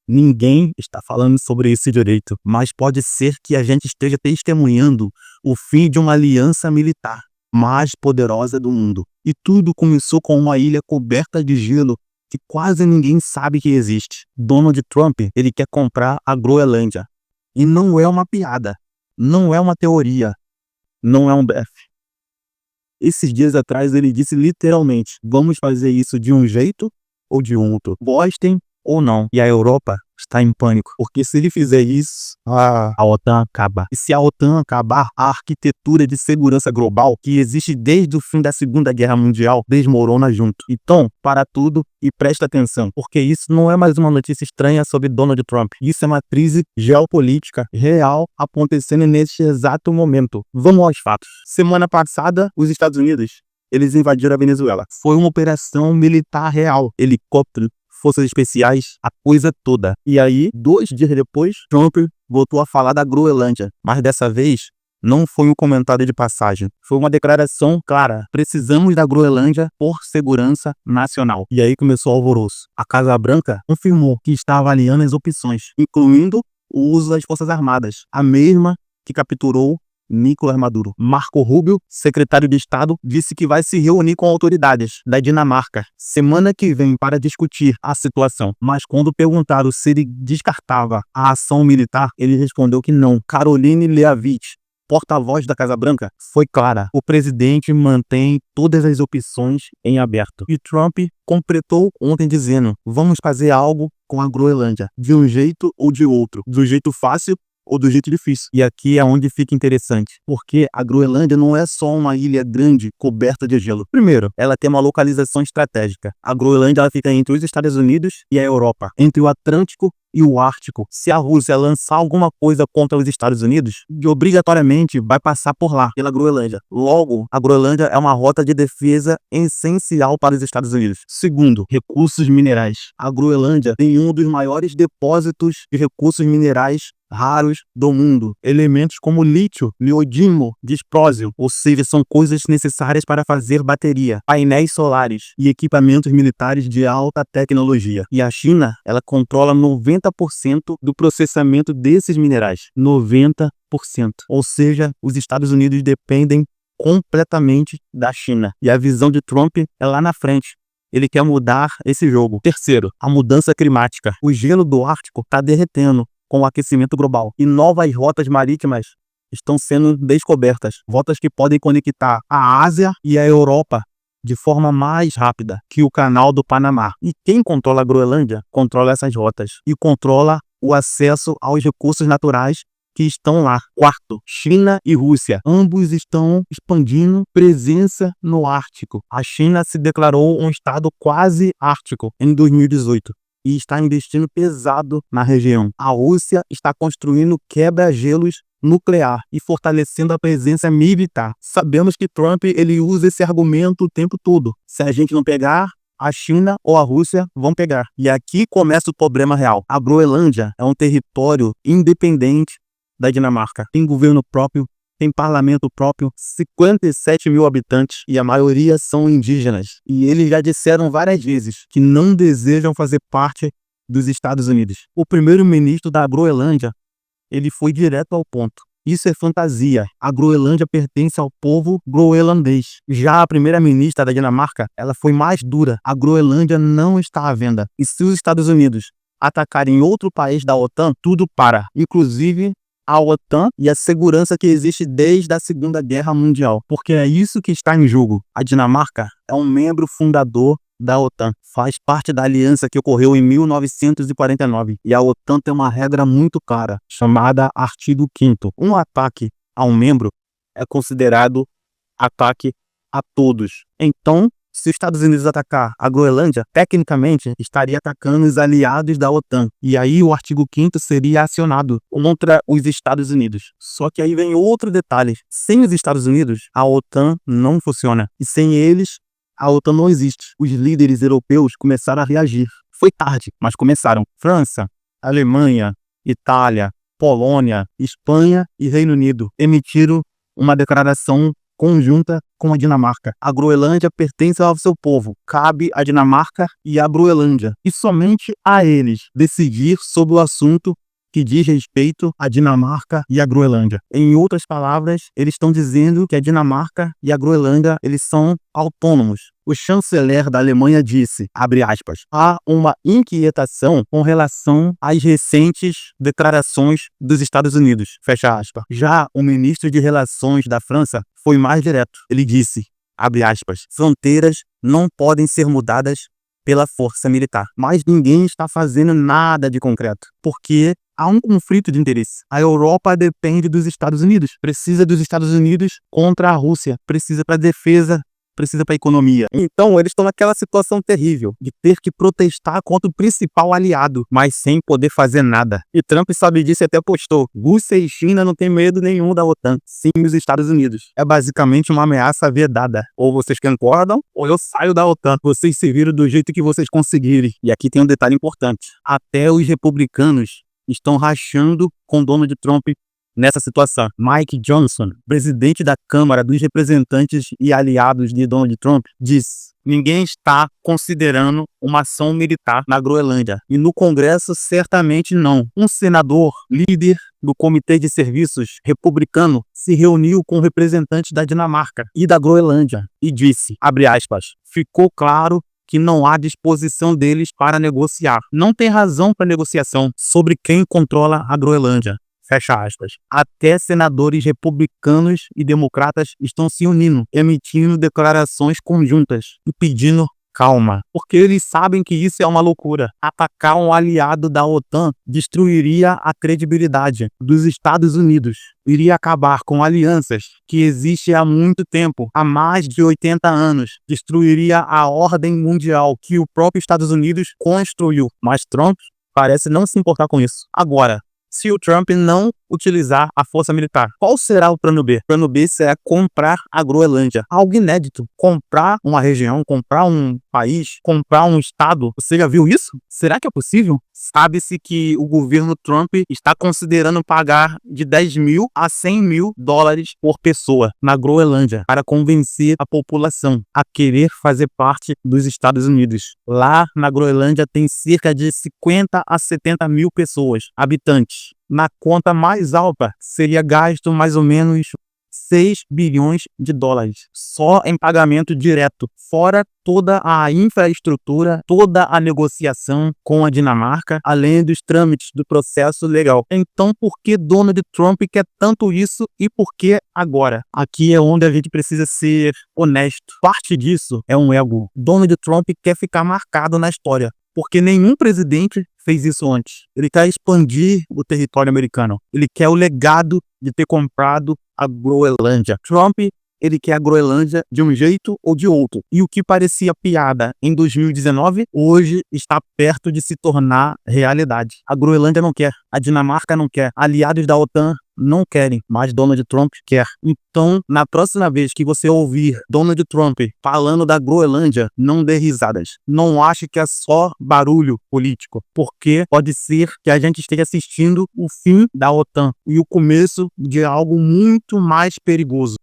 Ninguém está falando sobre isso direito, mas pode ser que a gente esteja testemunhando o fim de uma aliança militar mais poderosa do mundo. E tudo começou com uma ilha coberta de gelo que quase ninguém sabe que existe. Donald Trump, ele quer comprar a Groenlândia. E não é uma piada, não é uma teoria, não é um blefe. Esses dias atrás ele disse literalmente: vamos fazer isso de um jeito ou de outro. Gostem ou não. E a Europa está em pânico, porque se ele fizer isso, a OTAN acaba. E se a OTAN acabar, a arquitetura de segurança global, que existe desde o fim da Segunda Guerra Mundial, desmorona junto. Então, para tudo e presta atenção, porque isso não é mais uma notícia estranha sobre Donald Trump. Isso é uma crise geopolítica real acontecendo neste exato momento. Vamos aos fatos. Semana passada, os Estados Unidos, eles invadiram a Venezuela. Foi uma operação militar real. Helicóptero, forças especiais, a coisa toda. E aí, 2 dias depois, Trump voltou a falar da Groenlândia. Mas dessa vez, não foi um comentário de passagem. Foi uma declaração clara. Precisamos da Groenlândia por segurança nacional. E aí começou o alvoroço. A Casa Branca confirmou que está avaliando as opções, incluindo o uso das Forças Armadas, a mesma que capturou Nicolás Maduro. Marco Rubio, secretário de Estado, disse que vai se reunir com autoridades da Dinamarca semana que vem para discutir a situação. Mas quando perguntaram se ele descartava a ação militar, ele respondeu que não. Caroline Leavitt, porta-voz da Casa Branca, foi clara: o presidente mantém todas as opções em aberto. E Trump completou ontem dizendo: vamos fazer algo com a Groenlândia, de um jeito ou de outro, do jeito fácil ou do jeito difícil. E aqui é onde fica interessante, porque a Groenlândia não é só uma ilha grande coberta de gelo. Primeiro, ela tem uma localização estratégica. A Groenlândia ela fica entre os Estados Unidos e a Europa, entre o Atlântico e o Ártico. Se a Rússia lançar alguma coisa contra os Estados Unidos, obrigatoriamente vai passar por lá, pela Groenlândia. Logo, a Groenlândia é uma rota de defesa essencial para os Estados Unidos. Segundo, recursos minerais. A Groenlândia tem um dos maiores depósitos de recursos minerais raros do mundo. Elementos como lítio, neodímio, disprósio, ou seja, são coisas necessárias para fazer bateria, painéis solares e equipamentos militares de alta tecnologia. E a China, ela controla 90% do processamento desses minerais. 90%. Ou seja, os Estados Unidos dependem completamente da China. E a visão de Trump é lá na frente. Ele quer mudar esse jogo. Terceiro, a mudança climática. O gelo do Ártico está derretendo com o aquecimento global. E novas rotas marítimas estão sendo descobertas. Rotas que podem conectar a Ásia e a Europa de forma mais rápida que o Canal do Panamá. E quem controla a Groenlândia controla essas rotas e controla o acesso aos recursos naturais que estão lá. Quarto, China e Rússia. Ambos estão expandindo presença no Ártico. A China se declarou um estado quase ártico em 2018. E está investindo pesado na região. A Rússia está construindo quebra-gelos nuclear e fortalecendo a presença militar. Sabemos que Trump ele usa esse argumento o tempo todo. Se a gente não pegar, a China ou a Rússia vão pegar. E aqui começa o problema real. A Groenlândia é um território independente da Dinamarca. Tem governo próprio, tem parlamento próprio, 57 mil habitantes e a maioria são indígenas. E eles já disseram várias vezes que não desejam fazer parte dos Estados Unidos. O primeiro-ministro da Groenlândia, ele foi direto ao ponto. Isso é fantasia. A Groenlândia pertence ao povo groenlandês. Já a primeira-ministra da Dinamarca, ela foi mais dura. A Groenlândia não está à venda. E se os Estados Unidos atacarem outro país da OTAN, tudo para. Inclusive a OTAN e a segurança que existe desde a Segunda Guerra Mundial. Porque é isso que está em jogo. A Dinamarca é um membro fundador da OTAN. Faz parte da aliança que ocorreu em 1949. E a OTAN tem uma regra muito clara, chamada Artigo 5º. Um ataque a um membro é considerado ataque a todos. Então, se os Estados Unidos atacar a Groenlândia, tecnicamente estaria atacando os aliados da OTAN. E aí o artigo 5º seria acionado contra os Estados Unidos. Só que aí vem outro detalhe. Sem os Estados Unidos, a OTAN não funciona. E sem eles, a OTAN não existe. Os líderes europeus começaram a reagir. Foi tarde, mas começaram. França, Alemanha, Itália, Polônia, Espanha e Reino Unido emitiram uma declaração conjunta com a Dinamarca. A Groenlândia pertence ao seu povo. Cabe à Dinamarca e à Groenlândia, e somente a eles, decidir sobre o assunto que diz respeito à Dinamarca e à Groenlândia. Em outras palavras, eles estão dizendo que a Dinamarca e a Groenlândia, eles são autônomos. O chanceler da Alemanha disse, abre aspas, há uma inquietação com relação às recentes declarações dos Estados Unidos, fecha aspas. Já o ministro de Relações da França foi mais direto. Ele disse, abre aspas, fronteiras não podem ser mudadas pela força militar. Mas ninguém está fazendo nada de concreto, porque há um conflito de interesse. A Europa depende dos Estados Unidos, precisa dos Estados Unidos contra a Rússia, precisa para a defesa, precisa para a economia. Então eles estão naquela situação terrível de ter que protestar contra o principal aliado, mas sem poder fazer nada. E Trump sabe disso e até postou, Rússia e China não tem medo nenhum da OTAN, sim os Estados Unidos. É basicamente uma ameaça vedada. Ou vocês concordam, ou eu saio da OTAN. Vocês se viram do jeito que vocês conseguirem. E aqui tem um detalhe importante. Até os republicanos estão rachando com Donald Trump nessa situação. Mike Johnson, presidente da Câmara dos Representantes e aliados de Donald Trump, disse: ninguém está considerando uma ação militar na Groenlândia. E no Congresso, certamente não. Um senador, líder do Comitê de Serviços republicano, se reuniu com representantes da Dinamarca e da Groenlândia e disse, abre aspas, ficou claro que não há disposição deles para negociar. Não tem razão para negociação sobre quem controla a Groenlândia. Fecha aspas. Até senadores republicanos e democratas estão se unindo, emitindo declarações conjuntas e pedindo calma, porque eles sabem que isso é uma loucura. Atacar um aliado da OTAN destruiria a credibilidade dos Estados Unidos, iria acabar com alianças que existem há muito tempo, há mais de 80 anos, destruiria a ordem mundial que o próprio Estados Unidos construiu. Mas Trump parece não se importar com isso. Agora, se o Trump não utilizar a força militar, qual será o plano B? O plano B será comprar a Groenlândia. Algo inédito. Comprar uma região, comprar um país, comprar um estado. Você já viu isso? Será que é possível? Sabe-se que o governo Trump está considerando pagar de 10 mil a 100 mil dólares por pessoa na Groenlândia para convencer a população a querer fazer parte dos Estados Unidos. Lá na Groenlândia tem cerca de 50 a 70 mil pessoas, habitantes. Na conta mais alta, seria gasto mais ou menos 6 bilhões de dólares, só em pagamento direto, fora toda a infraestrutura, toda a negociação com a Dinamarca, além dos trâmites do processo legal. Então, por que Donald Trump quer tanto isso e por que agora? Aqui é onde a gente precisa ser honesto. Parte disso é um ego. Donald Trump quer ficar marcado na história, porque nenhum presidente fez isso antes. Ele quer expandir o território americano. Ele quer o legado de ter comprado a Groenlândia. Trump, ele quer a Groenlândia de um jeito ou de outro. E o que parecia piada em 2019, hoje está perto de se tornar realidade. A Groenlândia não quer, a Dinamarca não quer, aliados da OTAN não querem, mas Donald Trump quer. Então, na próxima vez que você ouvir Donald Trump falando da Groenlândia, não dê risadas. Não ache que é só barulho político, porque pode ser que a gente esteja assistindo o fim da OTAN e o começo de algo muito mais perigoso.